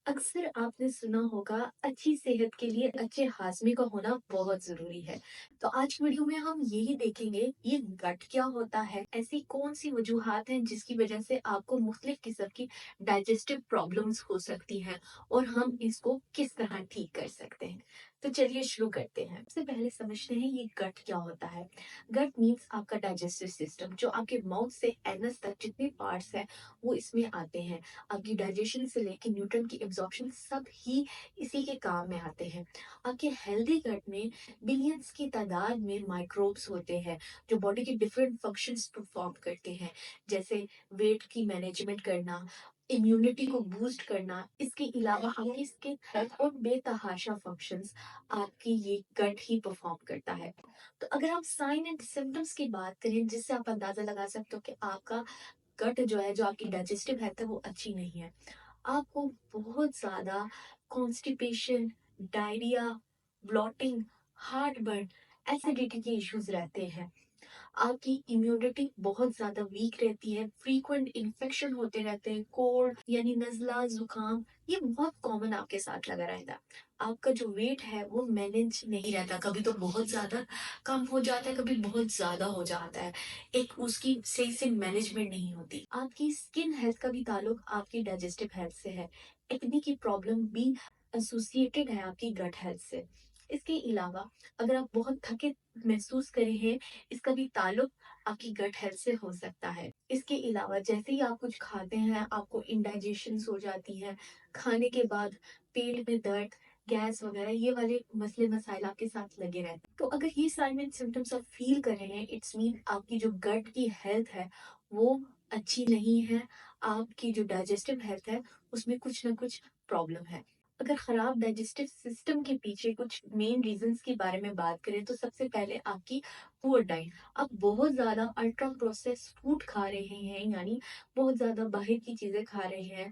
अक्सर आपने सुना होगा अच्छी सेहत के लिए अच्छे हाजमे का होना बहुत जरूरी है। तो आज की वीडियो में हम यही देखेंगे ये गट क्या होता है, ऐसी कौन सी वजूहात हैं जिसकी वजह से आपको मुख्तलिफ किस्म की डाइजेस्टिव प्रॉब्लम्स हो सकती हैं और हम इसको किस तरह ठीक कर सकते हैं। तो चलिए शुरू करते हैं। सबसे पहले समझते हैं ये गट क्या होता है। गट मीन्स आपका डाइजेस्टिव सिस्टम, जो आपके माउथ से एनस तक जितने पार्ट्स हैं वो इसमें आते हैं। आपकी डाइजेशन से लेकर न्यूट्रन की एब्जॉर्प्शन सब ही इसी के काम में आते हैं। आपके हेल्दी गट में बिलियंस की तादाद में माइक्रोब्स होते हैं जो बॉडी के डिफरेंट फंक्शंस परफॉर्म करते हैं, जैसे वेट की मैनेजमेंट करना, इम्यूनिटी को बूस्ट करना। इसके अलावा आपकी स्किन हेल्थ और बेतहाशा फंक्शंस आपकी ये गट ही परफॉर्म करता है। तो अगर हम साइन एंड सिम्टम्स की बात करें जिससे आप अंदाजा लगा सकते हो कि आपका गट जो है, जो आपकी डाइजेस्टिव हेल्थ है वो अच्छी नहीं है। आपको बहुत ज़्यादा constipation, diarrhoea, blotting, heart burn, acidity के इश्यूज रहते हैं। आपकी इम्यूनिटी बहुत ज़्यादा वीक रहती है, फ्रीक्वेंट इन्फेक्शन होते रहते हैं, कोल्ड यानी नज़ला, जुकाम ये बहुत कॉमन आपके साथ लगा रहता है। आपका जो वेट है वो मैनेज नहीं रहता, कभी तो बहुत ज़्यादा कम हो जाता है, कभी बहुत ज़्यादा हो जाता है। एक उसकी सही से मैनेजमेंट नहीं होती। आपकी स्किन हेल्थ का भी ताल्लुक आपकी डाइजेस्टिव हेल्थ से है। एक्ने की प्रॉब्लम भी एसोसिएटेड है आपकी गट हेल्थ से। इसके अलावा अगर आप बहुत थके महसूस कर रहे हैं, इसका भी ताल्लुक आपकी गट हेल्थ से हो सकता है। इसके अलावा जैसे ही आप कुछ खाते हैं आपको इंडाइजेशन हो जाती है, खाने के बाद पेट में दर्द, गैस वगैरह ये वाले मसले मसाइल आपके साथ लगे रहते हैं। तो अगर ये साइन एंड सिम्टम्स आप फील कर रहे हैं, इट्स मीन आपकी जो गट की हेल्थ है वो अच्छी नहीं है। आपकी जो डाइजेस्टिव हेल्थ है उसमें कुछ ना कुछ प्रॉब्लम है। अगर खराब डाइजेस्टिव सिस्टम के पीछे कुछ मेन रीजंस के बारे में बात करें तो सबसे पहले आपकी पुअर डाइट। आप बहुत ज्यादा अल्ट्रा प्रोसेस फूड खा रहे हैं, यानी बहुत ज्यादा बाहर की चीजें खा रहे हैं,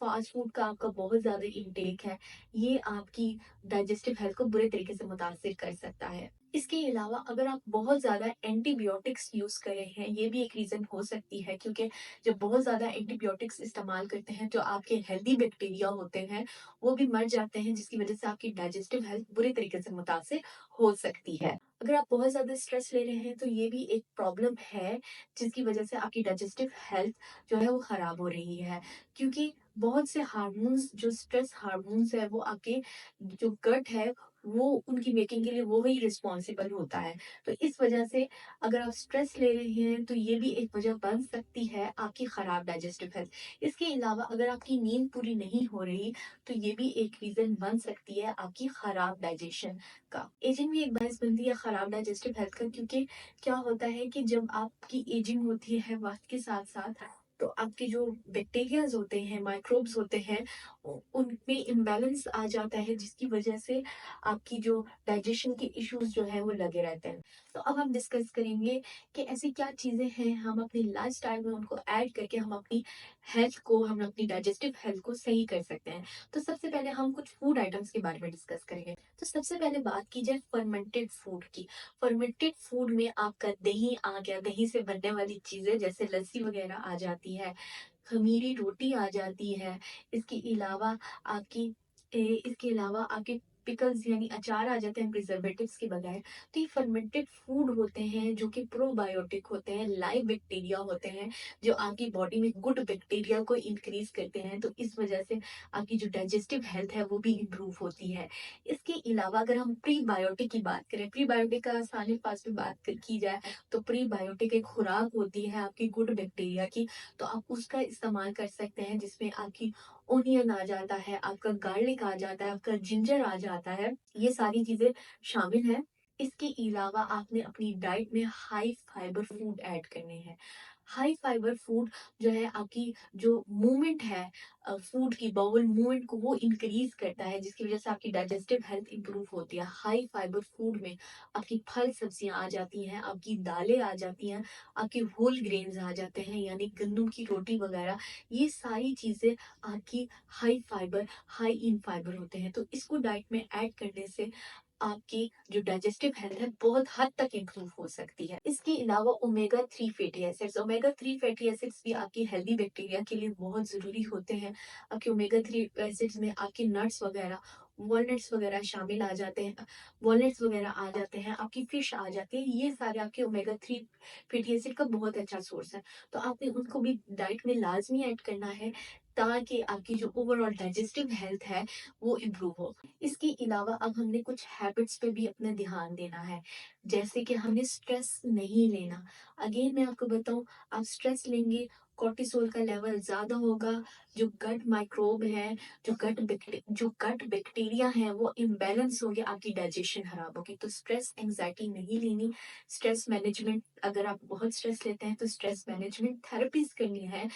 फास्ट फूड का आपका बहुत ज्यादा इंटेक है। ये आपकी डाइजेस्टिव हेल्थ को बुरे तरीके से मुतासिर कर सकता है। इसके अलावा अगर आप बहुत ज्यादा एंटीबायोटिक्स यूज कर रहे हैं, ये भी एक रीजन हो सकती है, क्योंकि जब बहुत ज्यादा एंटीबायोटिक्स इस्तेमाल करते हैं जो आपके हेल्दी बैक्टीरिया होते हैं वो भी मर जाते हैं, जिसकी वजह से आपकी डाइजेस्टिव हेल्थ बुरी तरीके से मुतासिर हो सकती है। अगर आप बहुत ज्यादा स्ट्रेस ले रहे हैं तो ये भी एक प्रॉब्लम है, जिसकी वजह से आपकी डाइजेस्टिव हेल्थ जो है वो खराब हो रही है। क्योंकि बहुत से हार्मोन्स, जो स्ट्रेस हार्मोन्स है, वो आपके जो गट है वो उनकी मेकिंग के लिए वो ही रिस्पॉन्सिबल होता है। तो इस वजह से अगर आप स्ट्रेस ले रहे हैं तो ये भी एक वजह बन सकती है आपकी खराब डाइजेस्टिव हेल्थ। इसके अलावा अगर आपकी नींद पूरी नहीं हो रही तो ये भी एक रीजन बन सकती है आपकी खराब डाइजेशन का। एजिंग भी एक बायस बनती है खराब डाइजेस्टिव हेल्थ का, क्योंकि क्या होता है कि जब आपकी एजिंग होती है वक्त के साथ साथ तो आपके जो बैक्टीरियाज होते हैं, माइक्रोब्स होते हैं, उनमें इम्बैलेंस आ जाता है, जिसकी वजह से आपकी जो डाइजेशन के इश्यूज जो है वो लगे रहते हैं। तो अब हम डिस्कस करेंगे कि ऐसी क्या चीजें हैं हम अपनी लाइफस्टाइल में उनको ऐड करके हम अपनी हेल्थ को, हम अपनी डाइजेस्टिव हेल्थ को सही कर सकते हैं। तो सबसे पहले हम कुछ फूड आइटम्स के बारे में डिस्कस करेंगे। तो सबसे पहले बात की जाए फर्मेंटेड फूड की। फर्मेंटेड फूड में आपका दही आ गया, दही से बनने वाली चीजें जैसे लस्सी वगैरह आ जाती है, खमीरी रोटी आ जाती है। इसके अलावा आपकी इसके अलावा आपके पिकल्स यानी अचार आ जाते हैं प्रिजर्वेटिव्स के बगैर। तो ये फर्मेंटेड फूड होते हैं जो कि प्रोबायोटिक होते हैं, लाइव बैक्टीरिया होते हैं जो आपकी बॉडी में गुड बैक्टीरिया को इंक्रीज करते हैं। तो इस वजह से आपकी जो डाइजेस्टिव हेल्थ है वो भी इम्प्रूव होती है। इसके अलावा अगर हम प्रीबायोटिक की बात करें, प्रीबायोटिक का आसानी पास में की जाए तो प्रीबायोटिक एक खुराक होती है आपकी गुड बैक्टीरिया की। तो आप उसका इस्तेमाल कर सकते हैं, जिसमें आपकी ओनियन आ जाता है, आपका गार्लिक आ जाता है, आपका जिंजर आ जाता है, ये सारी चीजें शामिल है। इसके अलावा आपने अपनी डाइट में हाई फाइबर फूड ऐड करने हैं। हाई फाइबर फूड जो है आपकी जो मूवमेंट है, फूड की बाउल मूवमेंट को वो इंक्रीज करता है, जिसकी वजह से आपकी डाइजेस्टिव हेल्थ इंप्रूव होती है। हाई फाइबर फूड में आपकी फल सब्जियां आ जाती हैं, आपकी दालें आ जाती हैं, आपके होल ग्रेन्स आ जाते हैं यानी गंदम की रोटी वगैरह। ये सारी चीजें आपकी high fibre, high in fibre होते हैं। तो इसको डाइट में ऐड करने से आपकी जो डाइजेस्टिव हेल्थ है बहुत हद तक इम्प्रूव हो सकती है। इसके अलावा omega 3 fatty acids, omega 3 fatty acids भी आपकी हेल्दी बैक्टीरिया के लिए बहुत ज़रूरी होते हैं। आपके ओमेगा 3 एसिड्स में आपके नट्स वगैरह, वॉलनट्स वगैरह शामिल आ जाते हैं, वॉलनट्स वगैरह आ जाते हैं, आपकी फिश आ जाती है, ये सारे आपके ओमेगा 3 फैटी एसिड का बहुत अच्छा सोर्स है। तो आपने उनको भी डाइट में लाज़मी ऐड करना है ताकि आपकी जो ओवरऑल डाइजेस्टिव हेल्थ है वो इम्प्रूव हो। इसके अलावा अब हमने कुछ हैबिट्स पे भी अपना ध्यान देना है, जैसे कि हमने स्ट्रेस नहीं लेना। अगेन मैं आपको बताऊं, आप स्ट्रेस लेंगे, कॉर्टिसोल का लेवल ज्यादा होगा, जो गट माइक्रोब है, जो गट बैक्टीरिया है वो इम्बैलेंस होंगे, आपकी डाइजेशन खराब होगी। तो स्ट्रेस एंजाइटी नहीं लेनी। स्ट्रेस मैनेजमेंट, अगर आप बहुत स्ट्रेस लेते हैं तो स्ट्रेस मैनेजमेंट थेरेपीज करनी है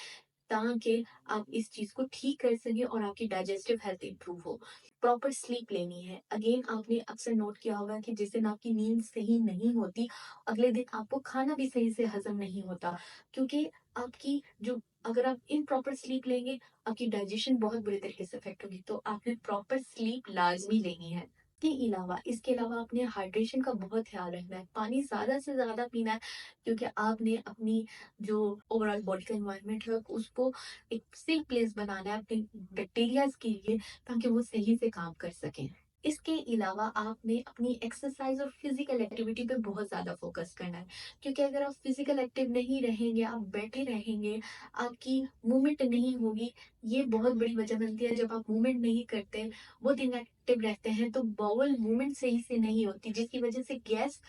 ताकि आप इस चीज को ठीक कर सकें और आपकी डाइजेस्टिव हेल्थ इंप्रूव हो। प्रॉपर स्लीप लेनी है। अगेन आपने अक्सर नोट किया होगा कि जिस दिन आपकी नींद सही नहीं होती, अगले दिन आपको खाना भी सही से हजम नहीं होता, क्योंकि आपकी जो अगर आप इम्प्रॉपर स्लीप लेंगे, आपकी डाइजेशन बहुत बुरे तरीके से अफेक्ट होगी। तो आपने प्रॉपर स्लीप लाजमी लेनी है। इसके अलावा आपने हाइड्रेशन का बहुत ख्याल रखना है, पानी ज्यादा से ज्यादा पीना है, क्योंकि आपने अपनी जो ओवरऑल बॉडी का एनवायरनमेंट है उसको एक सेफ प्लेस बनाना है अपने बैक्टीरियाज के लिए, ताकि वो सही से काम कर सकें। इसके अलावा आपने अपनी एक्सरसाइज और फिजिकल एक्टिविटी पे बहुत ज़्यादा फोकस करना है, क्योंकि अगर आप फिजिकल एक्टिव नहीं रहेंगे, आप बैठे रहेंगे, आपकी मूवमेंट नहीं होगी, ये बहुत बड़ी वजह बनती है। जब आप मूवमेंट नहीं करते, बहुत इनएक्टिव रहते हैं, तो बाउल मूवमेंट सही से नहीं होती, जिसकी वजह से गैस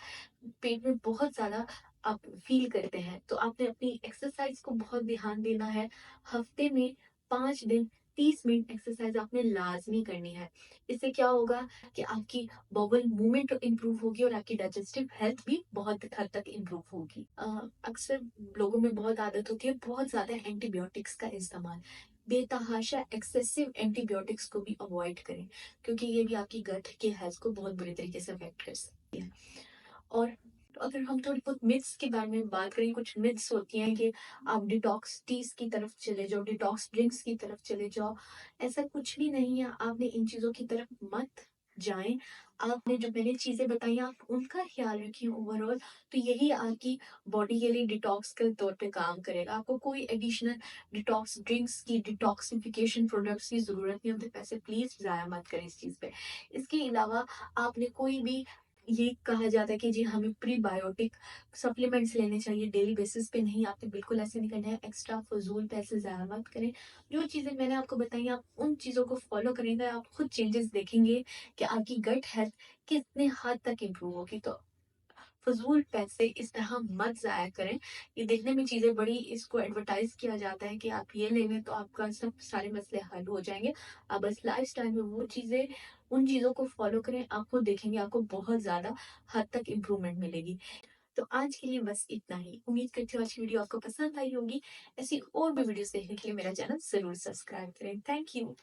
पेट में बहुत ज़्यादा आप फील करते हैं। तो आपने अपनी एक्सरसाइज को बहुत ध्यान देना है। हफ्ते में 5 दिन 30 मिनट एक्सरसाइज आपने लाजमी करनी है। इससे क्या होगा कि आपकी बॉबल मूवमेंट इंप्रूव होगी और आपकी डाइजेस्टिव हेल्थ भी बहुत हद तक इंप्रूव होगी। अक्सर लोगों में बहुत आदत होती है बहुत ज्यादा एंटीबायोटिक्स का इस्तेमाल। बेतहाशा एक्सेसिव एंटीबायोटिक्स को भी अवॉइड करें, क्योंकि ये भी आपकी गट के हेल्थ को बहुत बुरे तरीके से अफेक्ट कर सकती है। और अगर हम थोड़ी बहुत मिथ्स के बारे में बात करें, कुछ मिथ्स होती हैं कि आप डिटॉक्स टीज की तरफ चले जाओ, डिटॉक्स ड्रिंक्स की तरफ चले जाओ। ऐसा कुछ भी नहीं है, आपने इन चीजों की तरफ मत जाएं। आपने जो मैंने चीजें बताई आप उनका ख्याल रखिए ओवरऑल, तो यही आपकी बॉडी के लिए डिटॉक्स के तौर पे काम करेगा। आपको कोई एडिशनल डिटॉक्स ड्रिंक्स की, डिटॉक्सिफिकेशन प्रोडक्ट्स की जरूरत नहीं, अपने पैसे प्लीज जाया मत करें इस चीज पे। इसके अलावा आपने कोई भी, ये कहा जाता है कि जी हमें प्रीबायोटिक सप्लीमेंट्स लेने चाहिए डेली बेसिस पे, नहीं, आपने बिल्कुल ऐसे नहीं करना है। एक्स्ट्रा फजूल पैसे ज़ाया मत करें। जो चीज़ें मैंने आपको बताई आप उन चीज़ों को फॉलो करेंगे, आप खुद चेंजेस देखेंगे कि आपकी गट हेल्थ कितने हद तक इम्प्रूव होगी। तो फजूल पैसे इस तरह मत ज़ाया करें। ये देखने में चीज़ें बड़ी, इसको एडवर्टाइज किया जाता है कि आप ये ले लें तो आपका सब सारे मसले हल हो जाएंगे। आप बस लाइफ स्टाइल में वो चीज़ें, उन चीज़ों को फॉलो करें, आप खुद देखेंगे आपको बहुत ज़्यादा हद तक इम्प्रूवमेंट मिलेगी। तो आज के लिए बस इतना ही। उम्मीद करती हूँ आज की वीडियो आपको पसंद आई होगी। ऐसी और भी वीडियोस देखने के लिए मेरा चैनल ज़रूर सब्सक्राइब करें। Thank you.